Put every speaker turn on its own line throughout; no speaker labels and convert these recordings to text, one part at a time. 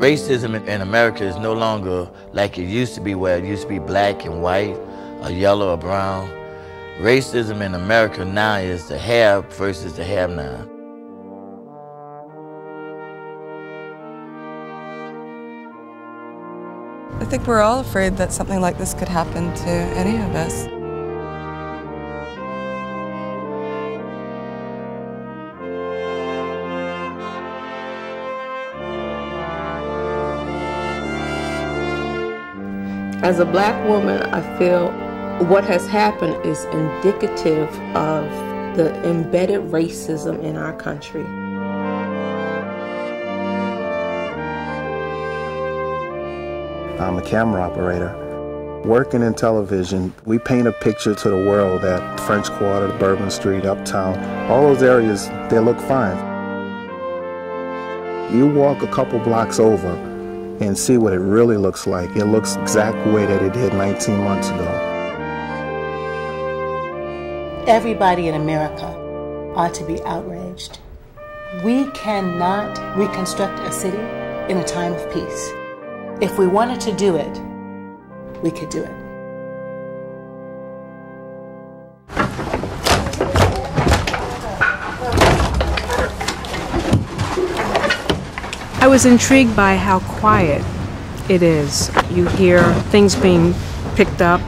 Racism in America is no longer like it used to be, where it used to be black and white, or yellow or brown. Racism in America now is the have versus the have-not.
I think we're all afraid that something like this could happen to any of us.
As a black woman, I feel what has happened is indicative of the embedded racism in our country.
I'm a camera operator. Working in television, we paint a picture to the world that French Quarter, Bourbon Street, Uptown, all those areas, they look fine. You walk a couple blocks over and see what it really looks like. It looks exact way that it did 19 months ago.
Everybody in America ought to be outraged. We cannot reconstruct a city in a time of peace. If we wanted to do it, we could do it.
I was intrigued by how quiet it is. You hear things being picked up,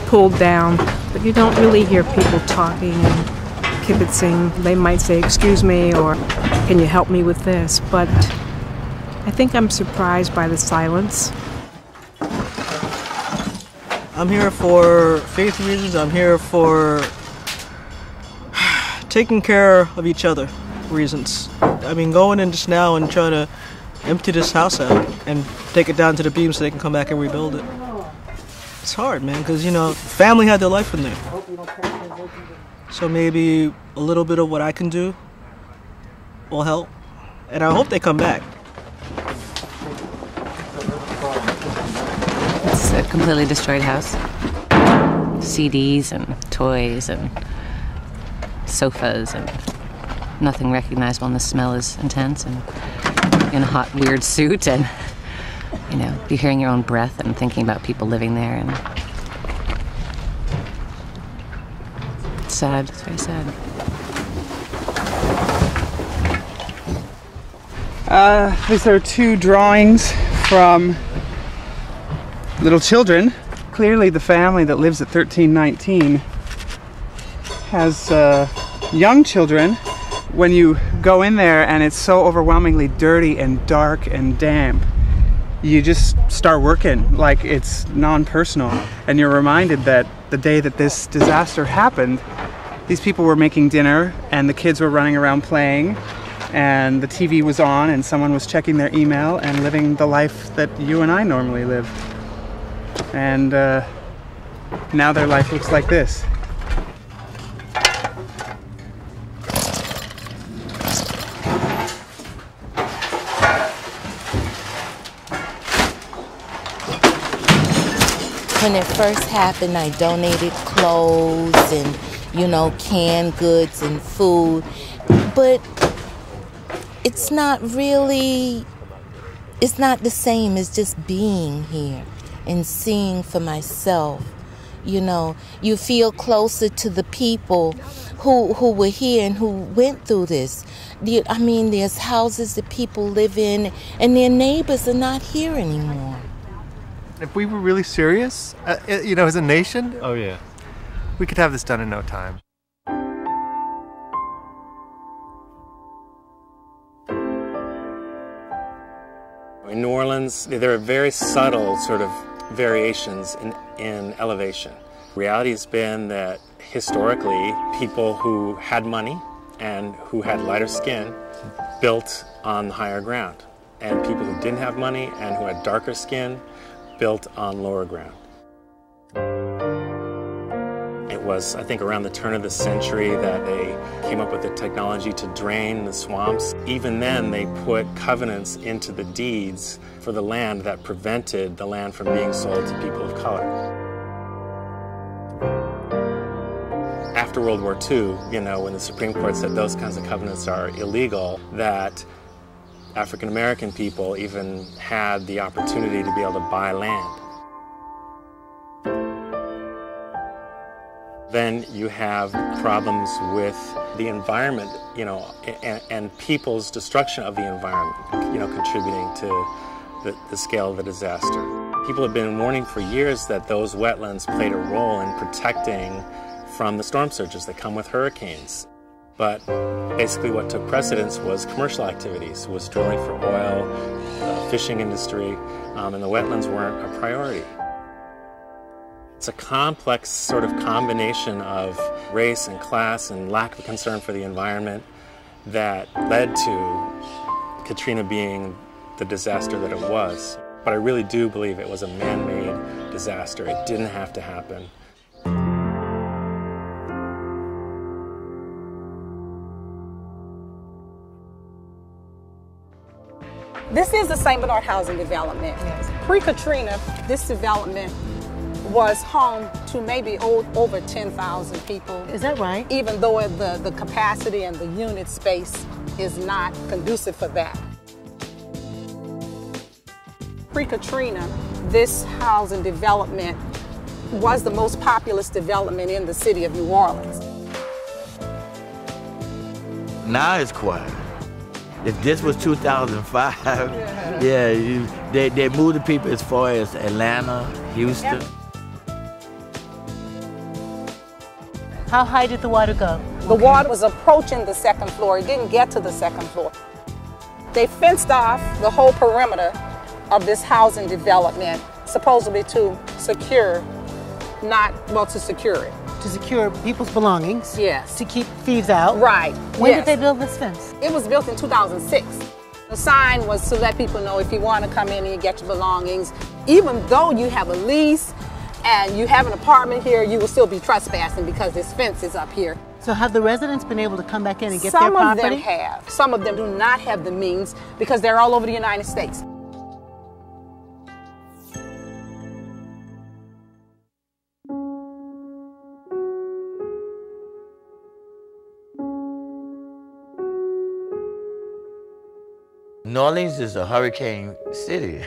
pulled down, but you don't really hear people talking and kibitzing. They might say, "Excuse me," or "Can you help me with this?" But I think I'm surprised by the silence.
I'm here for faith reasons. I'm here for taking care of each other reasons. I mean, going in just now and trying to empty this house out and take it down to the beam so they can come back and rebuild it. It's hard, man, because, you know, family had their life in there. So maybe a little bit of what I can do will help. And I hope they come back.
It's a completely destroyed house. CDs and toys and sofas and nothing recognizable, and the smell is intense, and in a hot, weird suit, and, you know, you're hearing your own breath and thinking about people living there, and it's sad. It's very sad.
These are two drawings from little children. Clearly the family that lives at 1319 has young children. When you go in there and it's so overwhelmingly dirty and dark and damp, you just start working like it's non-personal, and you're reminded that the day that this disaster happened, these people were making dinner and the kids were running around playing and the TV was on and someone was checking their email and living the life that you and I normally live. And now their life looks like this.
When it first happened, I donated clothes and, you know, canned goods and food. But it's not really, it's not the same as just being here and seeing for myself. You know, you feel closer to the people who were here and who went through this. I mean, there's houses that people live in and their neighbors are not here anymore.
If we were really serious, you know, as a nation,
oh yeah,
we could have this done in no time.
In New Orleans, there are very subtle sort of variations in elevation. Reality has been that historically, people who had money and who had lighter skin built on higher ground, and people who didn't have money and who had darker skin built on lower ground. It was, I think, around the turn of the century that they came up with the technology to drain the swamps. Even then, they put covenants into the deeds for the land that prevented the land from being sold to people of color. After World War II, you know, when the Supreme Court said those kinds of covenants are illegal, that African American people even had the opportunity to be able to buy land. Then you have problems with the environment, and people's destruction of the environment, contributing to the scale of the disaster. People have been warning for years that those wetlands played a role in protecting from the storm surges that come with hurricanes. But basically what took precedence was commercial activities, was drilling for oil, the fishing industry, and the wetlands weren't a priority. It's a complex sort of combination of race and class and lack of concern for the environment that led to Katrina being the disaster that it was. But I really do believe it was a man-made disaster. It didn't have to happen.
This is the St. Bernard housing development. Yes. Pre-Katrina, this development was home to maybe over 10,000 people.
Is that right?
Even though the capacity and the unit space is not conducive for that. Pre-Katrina, this housing development was the most populous development in the city of New Orleans.
Now it's quiet. If this was 2005, they moved the people as far as Atlanta, Houston.
Yep. How high did the water go?
The water was approaching the second floor. It didn't get to the second floor. They fenced off the whole perimeter of this housing development, supposedly to secure, to secure it.
To secure people's belongings.
Yes.
To keep thieves out.
Right.
When did they build this fence?
It was built in 2006. The sign was to let people know if you want to come in and get your belongings, even though you have a lease and you have an apartment here, you will still be trespassing because this fence is up here.
So have the residents been able to come back in and get their property?
Some of them have. Some of them do not have the means because they're all over the United States.
New Orleans is a hurricane city.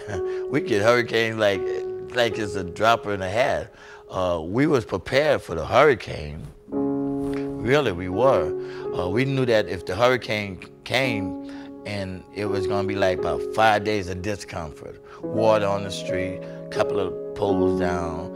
We get hurricanes like it's a drop in a hat. We was prepared for the hurricane. Really, we were. We knew that if the hurricane came and it was gonna be like about 5 days of discomfort, water on the street, a couple of poles down.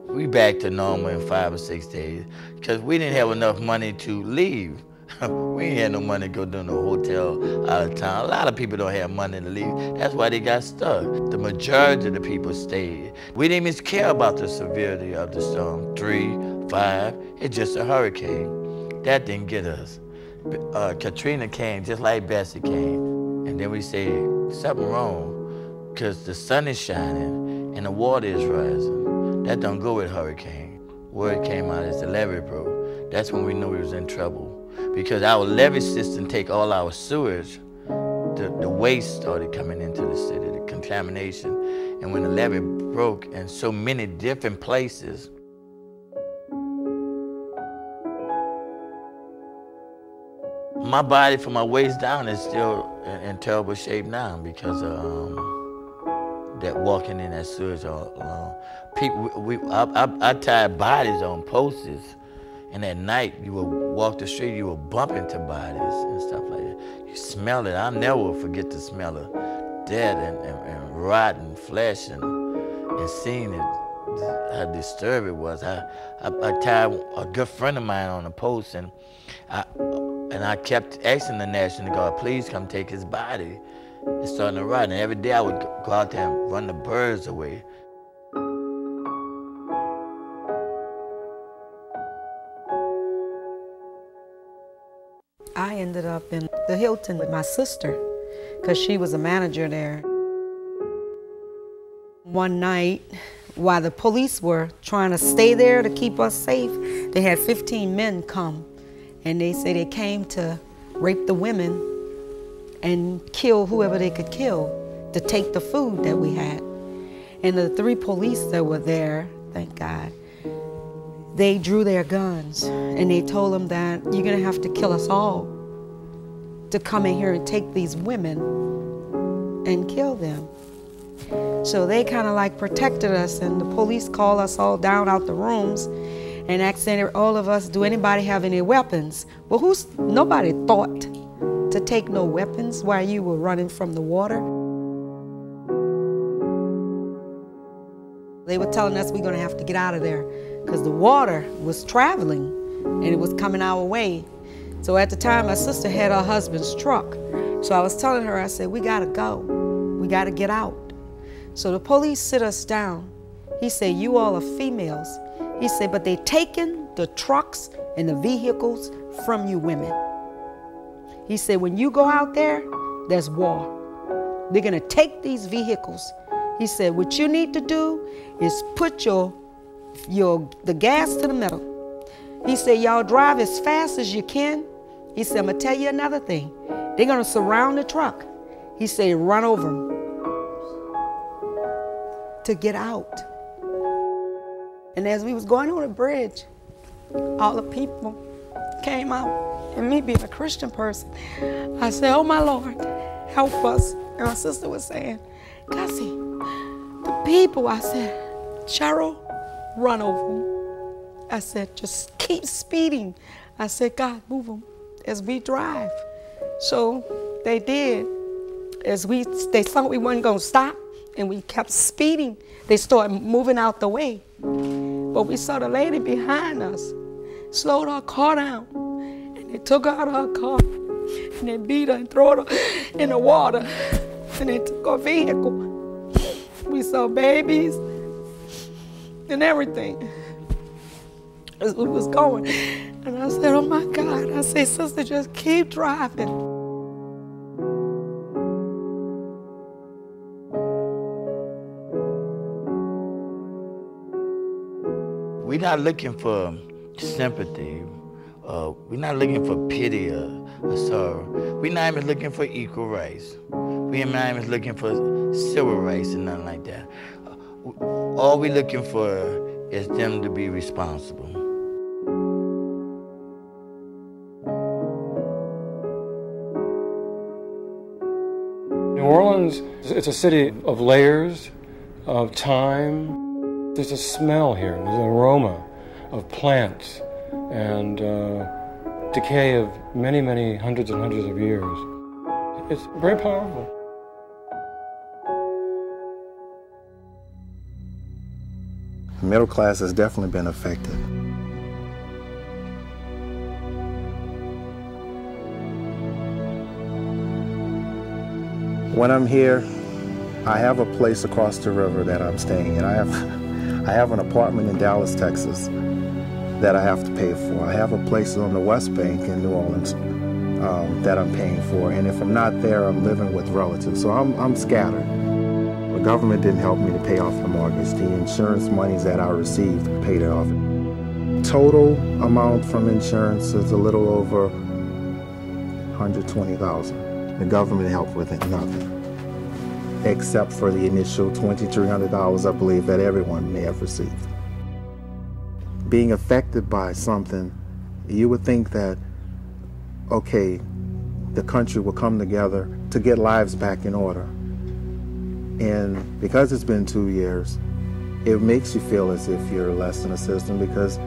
We back to normal in 5 or 6 days because we didn't have enough money to leave. We ain't had no money to go to no hotel out of town. A lot of people don't have money to leave. That's why they got stuck. The majority of the people stayed. We didn't even care about the severity of the storm. 3, 5, it's just a hurricane. That didn't get us. Katrina came just like Bessie came. And then we said, something wrong, because the sun is shining and the water is rising. That don't go with hurricane. Word came out as the levee broke. That's when we knew we was in trouble. Because our levee system take all our sewage, the waste started coming into the city, the contamination. And when the levee broke in so many different places, my body from my waist down is still in terrible shape now because of that walking in that sewage all along. People, I tied bodies on posts. And at night, you would walk the street, you would bump into bodies and stuff like that. You smell it. I'll never forget the smell of dead and rotten flesh and seeing it, how disturbed it was. I tied a good friend of mine on a post and I kept asking the National Guard, please come take his body. It's starting to rot. And every day I would go out there and run the birds away.
I ended up in the Hilton with my sister because she was a manager there. One night, while the police were trying to stay there to keep us safe, they had 15 men come, and they say they came to rape the women and kill whoever they could kill to take the food that we had. And the 3 police that were there, thank God, they drew their guns and they told them that you're gonna have to kill us all to come in here and take these women and kill them. So they kind of like protected us, and the police called us all down out the rooms and asked all of us, do anybody have any weapons? Well, nobody thought to take no weapons while you were running from the water. They were telling us we're gonna have to get out of there because the water was traveling and it was coming our way. So at the time, my sister had her husband's truck. So I was telling her, I said, we gotta go. We gotta get out. So the police sit us down. He said, you all are females. He said, but they taking the trucks and the vehicles from you women. He said, when you go out there, there's war. They're gonna take these vehicles. He said, what you need to do is put the gas to the metal. He said, y'all drive as fast as you can. He said, I'm gonna tell you another thing. They're gonna surround the truck. He said, run over them to get out. And as we was going on the bridge, all the people came out. And me being a Christian person, I said, oh my Lord, help us. And my sister was saying, Gussie, the people, I said, Cheryl, run over them. I said, just keep speeding. I said, God, move them as we drive. So they did. As they saw we weren't gonna stop, and we kept speeding, they started moving out the way. But we saw the lady behind us slowed her car down, and they took her out of her car, and they beat her and threw her in the water, and they took her vehicle. We saw babies and everything as we was going. And I said, oh my God, I said, sister, just keep driving.
We're not looking for sympathy. We're not looking for pity or sorrow. We're not even looking for equal rights. We're not even looking for civil rights and nothing like that. All we're looking for is them to be responsible.
New Orleans, it's a city of layers, of time. There's a smell here, there's an aroma of plants and decay of many, many hundreds and hundreds of years. It's very powerful.
The middle class has definitely been affected. When I'm here, I have a place across the river that I'm staying in. I have an apartment in Dallas, Texas that I have to pay for. I have a place on the West Bank in New Orleans that I'm paying for. And if I'm not there, I'm living with relatives. So I'm scattered. The government didn't help me to pay off the mortgage. The insurance monies that I received paid it off. Total amount from insurance is a little over $120,000. The government helped with it, nothing. Except for the initial $2,300, I believe, that everyone may have received. Being affected by something, you would think that, okay, the country will come together to get lives back in order. And because it's been 2 years, it makes you feel as if you're less than a citizen, because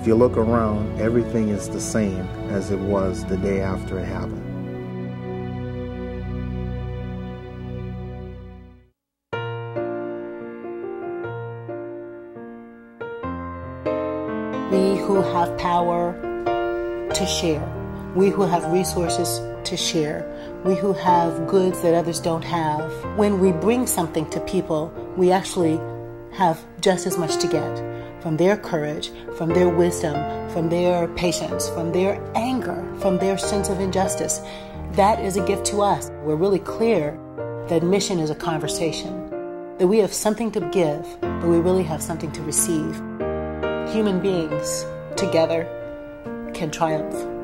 if you look around, everything is the same as it was the day after it happened.
We who have power to share, we who have resources to share, we who have goods that others don't have. When we bring something to people, we actually have just as much to get from their courage, from their wisdom, from their patience, from their anger, from their sense of injustice. That is a gift to us. We're really clear that mission is a conversation, that we have something to give, but we really have something to receive. Human beings together can triumph.